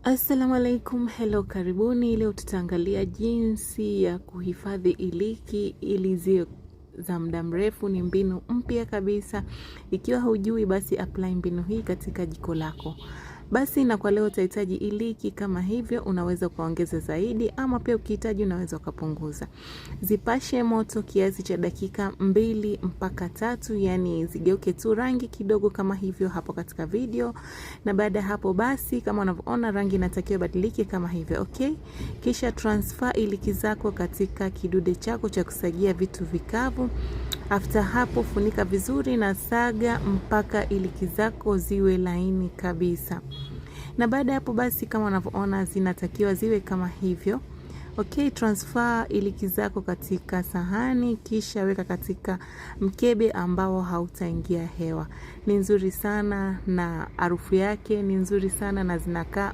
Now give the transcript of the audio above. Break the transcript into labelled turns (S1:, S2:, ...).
S1: Assalamu alaikum, hello, karibuni. Leo tutaangalia jinsi ya kuhifadhi iliki ili ziwe za muda mrefu. Ni mbinu mpya kabisa. Ikiwa hujui, basi apply mbinu hii katika jiko lako. Basi na kwa leo utahitaji iliki kama hivyo, unaweza kuongeza zaidi ama pia ukihitaji unaweza kupunguza. Zipashe moto kiasi cha dakika 2 mpaka 3, yani zigeuke tu rangi kidogo kama hivyo hapo katika video. Na baada hapo basi kama unavyoona rangi inatakiwa badilike kama hivyo, okay? Kisha transfer iliki zako katika kidude chako cha kusagia vitu vikavu. After hapo funika vizuri na saga mpaka iliki zako ziwe laini kabisa. Na baada hapo basi kama unavyoona zinatakiwa ziwe kama hivyo. Okay, transfer iliki zako katika sahani kisha weka katika mkebe ambao hautaingia hewa. Ni nzuri sana na harufu yake ni nzuri sana na zinakaa